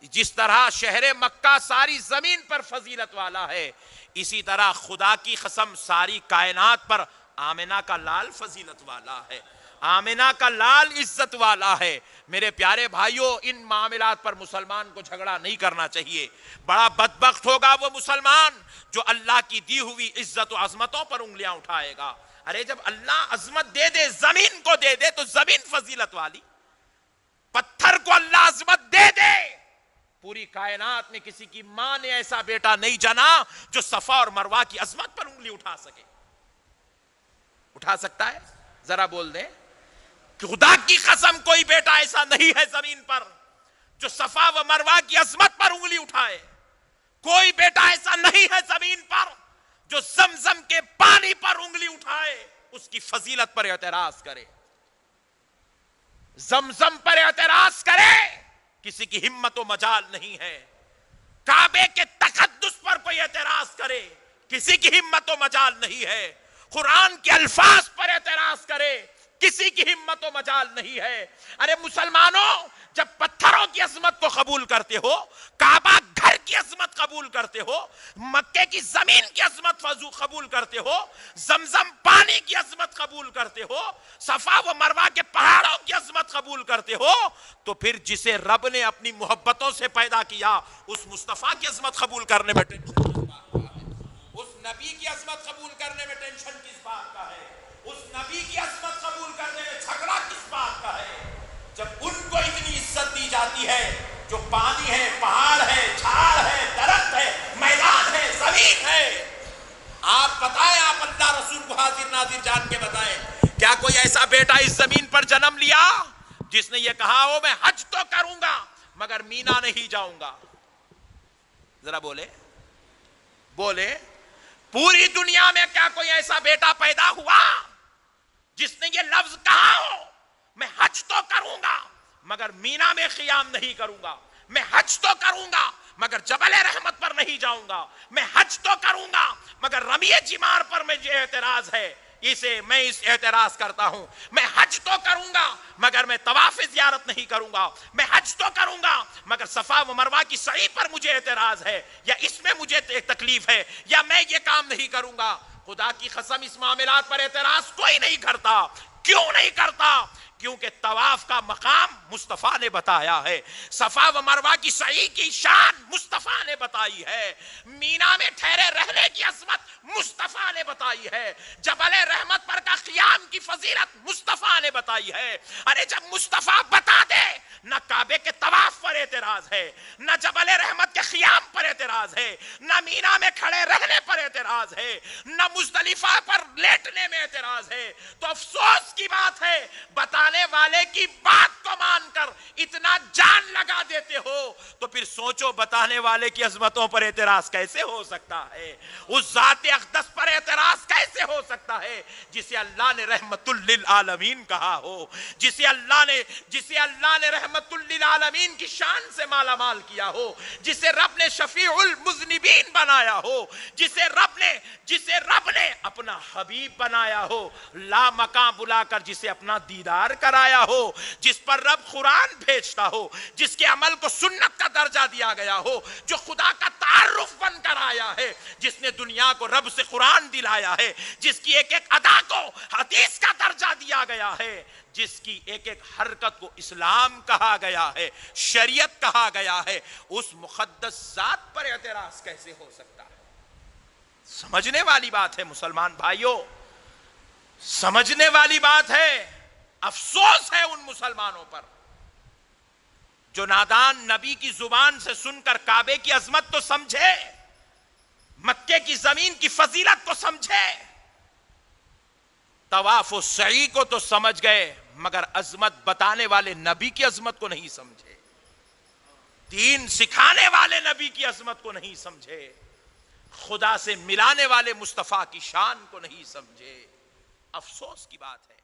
جس طرح شہر مکہ ساری زمین پر فضیلت والا ہے، اسی طرح خدا کی قسم ساری کائنات پر آمنہ کا لال فضیلت والا ہے، آمنہ کا لال عزت والا ہے۔ میرے پیارے بھائیوں، ان معاملات پر مسلمان کو جھگڑا نہیں کرنا چاہیے۔ بڑا بدبخت ہوگا وہ مسلمان جو اللہ کی دی ہوئی عزت و عظمتوں پر انگلیاں اٹھائے گا۔ ارے جب اللہ عظمت دے دے، زمین کو دے دے، تو زمین فضیلت والی، پتھر کو اللہ عظمت دے دے، پوری کائنات میں کسی کی ماں نے ایسا بیٹا نہیں جنا جو صفا اور مروہ کی عظمت پر انگلی اٹھا سکے۔ اٹھا سکتا ہے؟ ذرا بول دیں، خدا کی قسم کوئی بیٹا ایسا نہیں ہے زمین پر جو صفا و مروہ کی عظمت پر انگلی اٹھائے۔ کوئی بیٹا ایسا نہیں ہے زمین پر جو زمزم کے پانی پر انگلی اٹھائے، اس کی فضیلت پر اعتراض کرے، زمزم پر اعتراض کرے، کسی کی ہمت و مجال نہیں ہے۔ کعبے کے تقدس پر کوئی اعتراض کرے، کسی کی ہمت و مجال نہیں ہے۔ قرآن کے الفاظ پر اعتراض کرے، کسی کی ہمت و مجال نہیں ہے۔ ارے مسلمانوں، جب پتھروں کی عظمت کو قبول کرتے ہو، کعبہ گھر کی عظمت قبول کرتے ہو، مکے کی زمین کی عظمت قبول کرتے ہو، زمزم پانی کی عظمت قبول کرتے ہو، صفا و مروہ کے پہاڑوں کی عظمت قبول کرتے ہو، تو پھر جسے رب نے اپنی محبتوں سے پیدا کیا، اس مصطفیٰ کی عظمت قبول کرنے میں ٹینشن کس بات کا ہے؟ اس نبی کی عظمت قبول کرنے میں ٹینشن کس بات کا ہے؟ اس نبی کی عظمت قبول کرنے میں جھگڑا کس بات کا ہے؟ جب ان کو اتنی عزت دی جاتی ہے جو پانی ہے، پہاڑ ہے، جھاڑ ہے، درخت ہے، میدان ہے، زمین ہے۔ آپ بتائیں، آپ اللہ رسول کو حاضر ناظر جان کے بتائیں، کیا کوئی ایسا بیٹا اس زمین پر جنم لیا جس نے یہ کہا ہو میں حج تو کروں گا مگر مینا نہیں جاؤں گا؟ ذرا بولے بولے، پوری دنیا میں کیا کوئی ایسا بیٹا پیدا ہوا جس نے یہ لفظ کہا ہو میں حج تو کروں گا مگر مینا میں قیام نہیں کروں گا، میں حج تو کروں گا مگر جبل رحمت پر نہیں جاؤں گا، میں حج تو کروں گا مگر رمی جمار پر مجھے اعتراض ہے، میں اس اعتراض کرتا ہوں، میں حج تو کروں گا مگر میں طواف زیارت نہیں کروں گا، میں حج تو کروں گا مگر صفا و مروہ کی سعی پر مجھے اعتراض ہے، یا اس میں مجھے تکلیف ہے، یا میں یہ کام نہیں کروں گا۔ خدا کی قسم اس معاملات پر اعتراض کوئی نہیں کرتا۔ کیوں نہیں کرتا؟ کیونکہ طواف کا مقام مصطفیٰ نے بتایا ہے، صفا و مروہ کی سعی کی شان مصطفیٰ نے بتائی ہے، مینا میں ٹھہرے رہنے کی عظمت مصطفیٰ نے بتائی ہے، جبل رحمت پر کا قیام کی فضیلت مصطفیٰ نے بتائی ہے۔ ارے جب مصطفیٰ بتا دے، نہ کعبے کے طواف پر اعتراض ہے، نہ جبل رحمت کے قیام پر اعتراض ہے، نہ مینا میں کھڑے رہنے پر اعتراض ہے، نہ مزدلفہ پر لیٹنے میں اعتراض ہے، تو افسوس کی بات ہے بتانے والے کی بات کو مان کر اتنا جان لگا دیتے ہو، تو پھر سوچو بتانے والے کی عظمتوں پر اعتراض کیسے ہو سکتا ہے؟ اس ذات اقدس پر اعتراض کیسے ہو سکتا ہے جسے اللہ نے رحمت للعالمین کہا ہو، جسے اللہ نے رحمت للعالمین کی شان سے مالا مال کیا ہو، جسے رب نے شفیع المذنبین بنایا ہو، جسے رب نے اپنا حبیب بنایا ہو، لا مکان بلا کر جسے اپنا دیدار کرایا ہو، جس پر رب قرآن بھیجتا ہو، جس کے عمل کو سنت کا درجہ دیا گیا ہو، جو خدا کا تعارف بن کر آیا ہے، جس نے دنیا کو رب سے قرآن دلایا ہے، جس کی ایک ایک ادا کو حدیث کا درجہ دیا گیا ہے، جس کی ایک ایک حرکت کو اسلام کہا گیا ہے، شریعت کہا گیا ہے، اس مقدس ذات پر اعتراض کیسے ہو سکتا ہے؟ سمجھنے والی بات ہے مسلمان بھائیوں، سمجھنے والی بات ہے۔ افسوس ہے ان مسلمانوں پر جو نادان نبی کی زبان سے سن کر کعبے کی عظمت تو سمجھے، مکے کی زمین کی فضیلت کو سمجھے، طواف و سعی کو تو سمجھ گئے مگر عظمت بتانے والے نبی کی عظمت کو نہیں سمجھے، دین سکھانے والے نبی کی عظمت کو نہیں سمجھے، خدا سے ملانے والے مصطفیٰ کی شان کو نہیں سمجھے۔ افسوس کی بات ہے۔